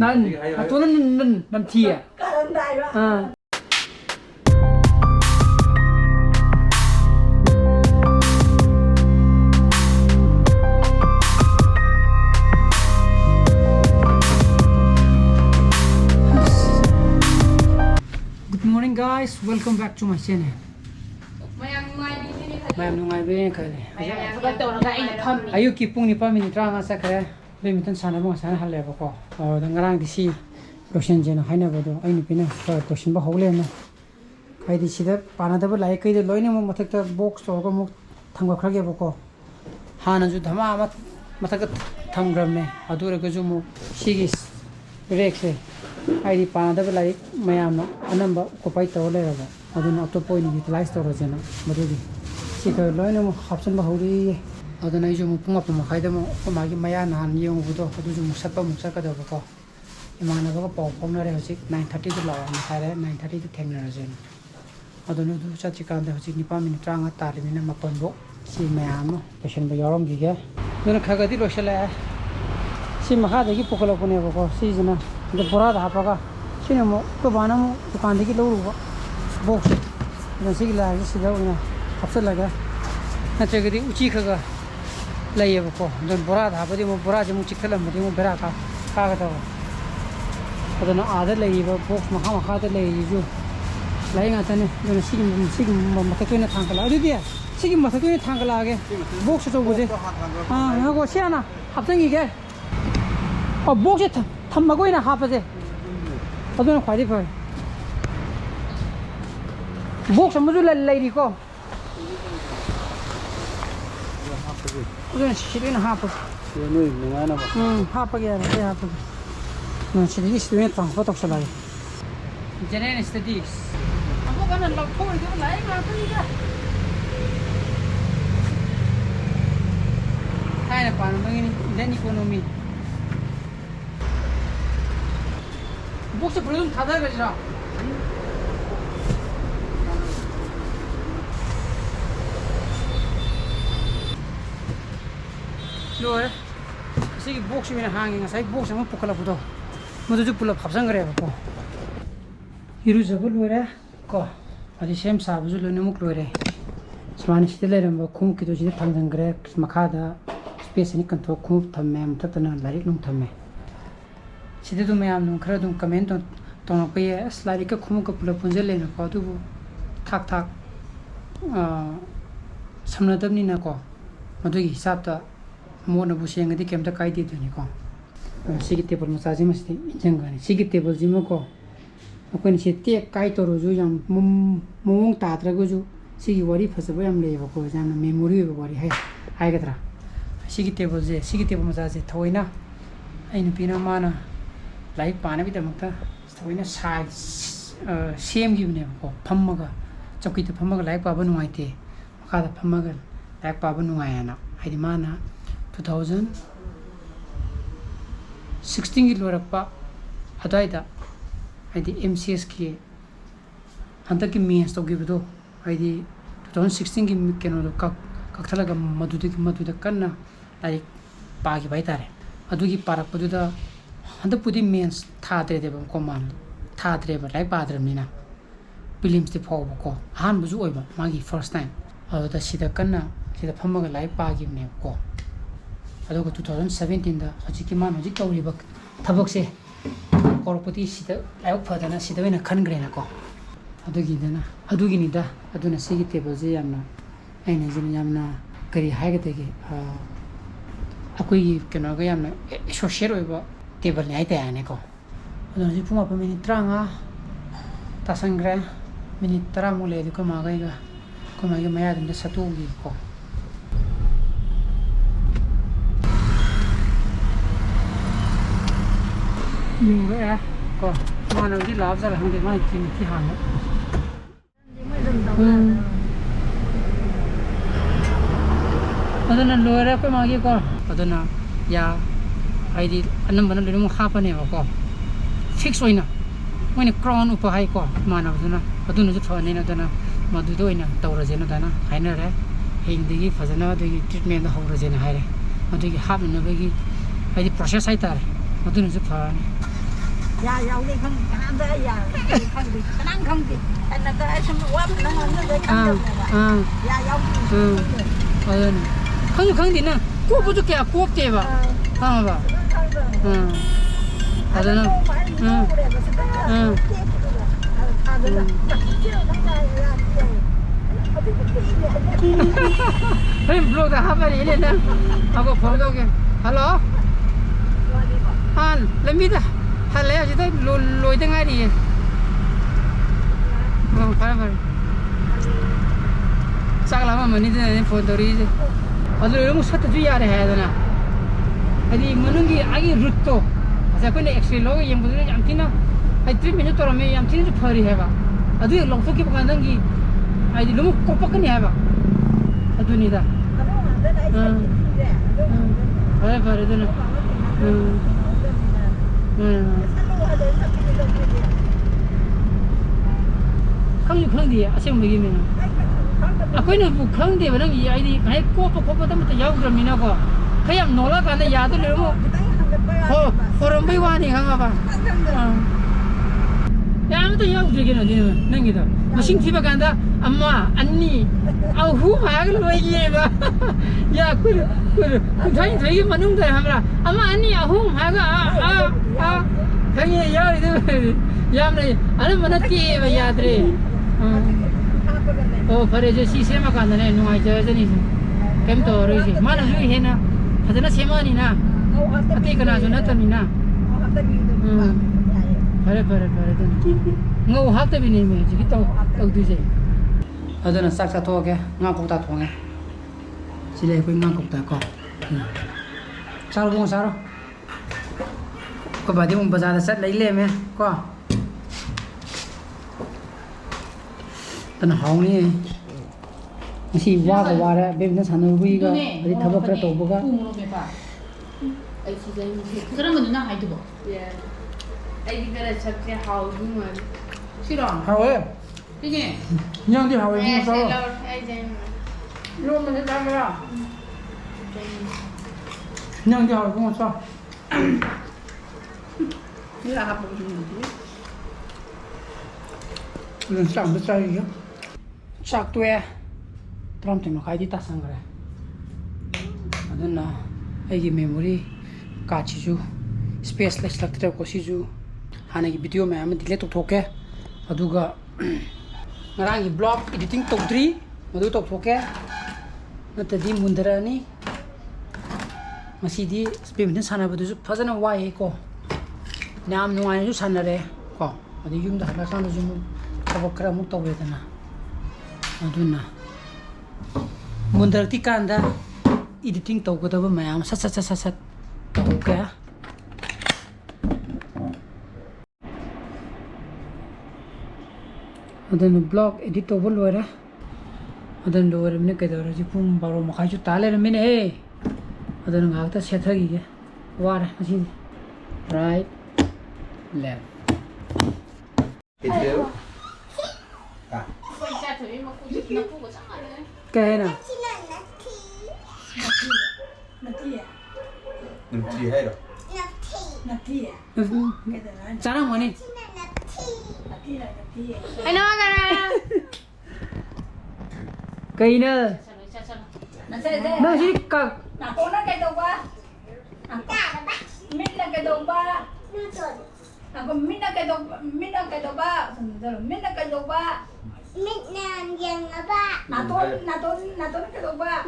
นั่นตัวนั่นเทียGood morning guys, welcome back to my channel. Mayam nungai be khale. Ayukki pung ni pa minute ranga sa khare. Badminton sana mo sana halle ba ko. Dangarang di si question jena haina ba do ai ni pina question ba hole na. Kai di sida pana da ba lai kai de loine mo mathak ta box to ko mo thangba khage ba ko. Hana ju dhama ma mathak thangram me adura ga ju mo sigi break se ai di pana da ba lai mayam no anamba ko pai to le ba. Aduna auto point utilize to rojena madudi. Sika loine mo option ba hori. Aduna ju mo punga puma khai da mo ko ma gi maya nan yong bu do adu ju mo satpa mo sa ka da ba ko. Imana ba ko pau pong na re hosi 9:30 to law na khai re 9:30 to theng na rojena. Aduna du cha chi kan da hosi nipa minute ranga ta le mina mapon bo si mayam no patient ba yorom gi ge. Duna khaga di roshala si ma kha da gi pokala ko ne ba ko si jana da pura da pa ka si ne mo ko bana mo dukan de gi lo ru box nasi gila si da una hapsa laga na chege di uchi khaga laiye ko don bora da badi mo bora jamu chikhala madi mo bera ka ga da adana ada laiye box ma kha da laiye ju lai nga tane don sigi ma ta ko na thang kala adu dia sigi ma ta ko na thang kala ge box to bode ha go siana hapsang gi ge box tham ma go na ha pa je adana khwai di phai box amuju lai ko udah sini na hapa ini nungai na ba hapa ge hapa no sini sini tang foto sala jenen studies aku kan log ko itu lai ma kan ga hai na pa no ngini dan economy box problem thada ga jira Loh, sih box ini hanging, saya box sama pukul apa tuh? Mau tujuh puluh kapsang kere apa? Hiru jabul luar ko, adi same sabu julu nemu luar. Semani setelah remba kum kita jadi tanggang kere, makada space ini kan tuh kum thamme, mutak tanah lari nung thamme. Setelah tu mayam nung kera nung komen tuh apa ya? Lari ke kum ke pulau punjel lena ko tuh thak samna tam ni na ko, madu hisab tuh mau nabu siang itu kem tak kait itu ni ko, sikit table masaji mesti Inshang kan, sikit table jimu ko, aku ni setiap kait orang ju yang mung tatra ko ju, sikit wari fasa bayam le ko, jangan memori wari hai katra, sikit table masaji thoi na, ini pina mana, light pana bida makta, thoi na same gitu ni ko, phammaga, cokit itu phammaga light paba nungai te, makada phammaga light paba nungai ana, hai di mana 2016 ki lorakpa adaida aidi MCS ki hanta ki means to give do aidi 2016 ki keno ka thalaga maduda kanna ai pa ki bai tare adu ki para paduda hanta pudi means tha tre de bam command tha tre ba lai pa dram ni na prelims te pho ko han bu ju oi ba magi first time adu sida kanna sida phamaga lai pa gi ne ko adugo 2017 da hojiki man hojik tawri bak thabak se korpoti sida ayok phadana sida wena khan grena ko adugi ni da aduna sigi table je yamna aina jin yamna kari haiga tege akoi keno ga yamna social oiba table ni aita ane ko aduna ji puma pa minute tranga tasangre minute tara mule ko maga maya dum satu gi ko nhiều vậy à? Còn mà nó đi lóp ra là không thể mai tìm thì hàng nữa. Ở đây là lừa đấy cái mà kia con. Ở đây là ya ai đi anh em vẫn lấy một hộp này vào con. Fix rồi nè. Mấy cái crown upper hay con mà nó thế nào? Ở đây nó rất phơi này nó thế nào? Mà đôi đôi nè tàu ra thế nào thế nào? Hay nữa đấy. Hình đi phải thế nào đi treatment nó hậu ra thế nào hay đấy. Mà đi hộp nó cái ai đi process hay ta đấy. Ở đây nó rất phơi. Ya ya đi không ăn đấy ya không đi ăn không đi anh là cái xong quá nó để ăn được này ya ya không đi nè cô bố chụp kẹo cô kẹo bà không bà à đó nè hey blog dah apa ni ni dah aku phone kau ke hello han lembi dah hal le jadi loi tengah ni apa sak lama mani ni phone tori je aduh lu musat tu ya ada hai na jadi menunggi agi route tu saya pun X-ray logo yang betul yang tina ai 3 minit orang me yang tina tu phari hai ba aduh long tu ke bukan nangi ai lu kopak ni hai ba aduh ni dah phari tu na không đi à xem mấy mình à quên được buộc không đi mà nó gì ai đi cái cô tâm tự giàu rồi mình nào cái em nói là cái này giá tôi lấy mà hồ rồng bay qua thì không à ya em tôi giàu rồi cái này nè nghe đâu mà sinh thì cái đó amma anh hu mà cái lối gì mà ya quên thấy cái mà nung thấy hả amma anh hu mà cái cái gì giàu rồi ya này anh mà nó kia mà ya đấy phải giờ xí xem mà cái này nuôi chơi thế này kem to rồi gì mà nó vui hết na thật nó xem mà nè à tí cái nào cho nó tên nè phải thế ngô hát tới bên này mình chỉ cái tàu từ gì ở đây là sắc thôi kìa ngang cục ta thong nghe chỉ để quên ngang cục ta có sao không sao đâu có bà đi một bazaar là set lấy lên mẹ có tận hậu này si qua cái qua đấy bên nó sản xuất vui cái đi thắp cái tổ bốc cái 그러면 누나 하이드 봐. 예. 아이들이 저렇게 하우는 싫어. 하우에 이게 그냥 하우에 예, 무서 셀러 아이젠. 이러면 된다 거야 그냥 하우에 무서 như là học một gì lần sáng bữa sáng gì sáng tuổi trong thì nó khai đi ta sang rồi đó là cái memory cả chỉ chú space less lắc theo có chỉ chú hai cái video mà mình delete tục cái aduga ngarang cái blog editing tục tri mà tôi tục cái nó tadi mundara ni masih di speed sana betul tu fazana wai ko nam nuai tu sana re ko adi yum dah la sana jum tabakra mu to vedana aduna mundara ti kanda editing to ko ba mayam sat okay adana blog edit to bol wara adana lo wara ne ka dara ji pum baro ma khai chu tale ne mine he adana ngak ta setha gi ge wara asi right left Itu. cái nào Nanti hai rồi. chả nào đi anh nói cái này. cây nữa nó chỉ cần là cô nó cái đầu ba mình là cái đầu ba còn mình là cái đầu ba mình là cái đầu ba là tôi cái đầu ba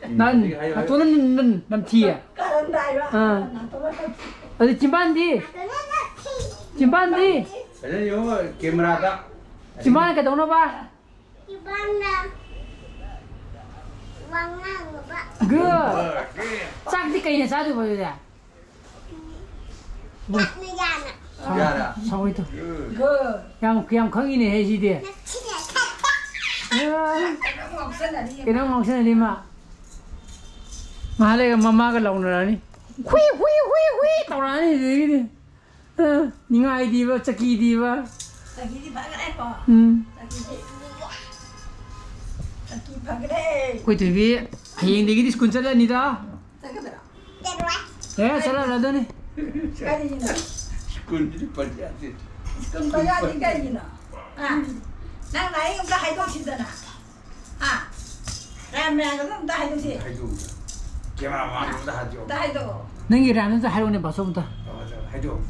nan tonan nan thia cái đầu đại đó là tôi ở chimpan đi Ada yo kamera tak. chimpan cái đầu nó ba good chắc thì cây này sao được bây giờ Ya dah. sao itu good yang không ini hay gì đi cái nó ngọc sinh đi mà lấy mama cái lồng này đi hui tao nói gì đi những ai đi vào chắc đi vào quay TV hiện đi cái school chơi đi đó thế sao là đó này 군지 빠지지. 그럼 너야 니가 이나. 아, 나 나이 좀 하이도 시더나. 아, 라면 좀 다 하이도 시. 해도. 개만 와도 하죠. 다 하이도. 능이 라면서 하루네 봐서부터. 맞아. 해도.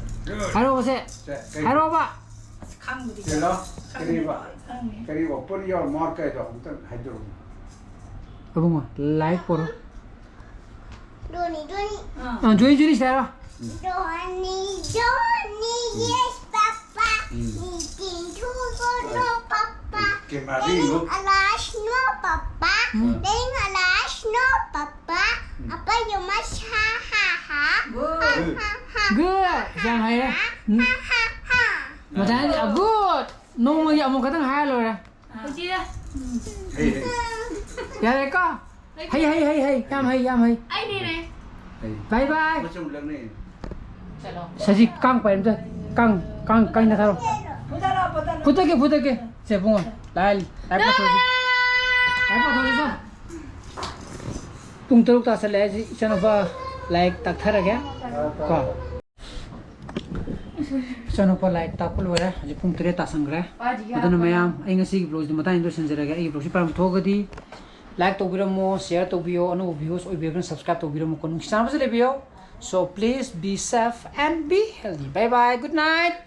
하루 오세. 하루 봐. 강물이. 들어. 그리고 뿌리요 먹게도 일단 해도. 여봉아 라이크 보러. Donny, Donny, 어. 조이 줄이 시작해라. Donny, Donny, yes, Papa. Eating to go, no, Papa. 개만이 Getting 이거. a lash, no, Papa. Getting a lash, no, Papa. Papa, you must ha ha ha. 뭐. Good. Sang hay đấy. Ha ha ha. Mà thấy good. Nông mà dạo một cái thằng hai rồi nè. Cái gì đấy? 헤이. Dạ đây có. Hay. Yam hay. Anh đi này. Bye bye. 무슨 령네. Chả đâu. 사실 깡 빠임 돼. 깡 나타로. 보다라. 부탁해. 제 봉아. 라이 파토지. 라이 파토지. tung teruk ta sele channel pa like tak thara kya ko channel pa like ta pul wala je pung tere ta sangra adana mayam ai ngasi vlog de mata indo senjera ga ai vlog si param thogadi like to biramo share to bio anu views oi beben subscribe to biramo kon channel pa le bio so please be safe and be healthy bye bye good night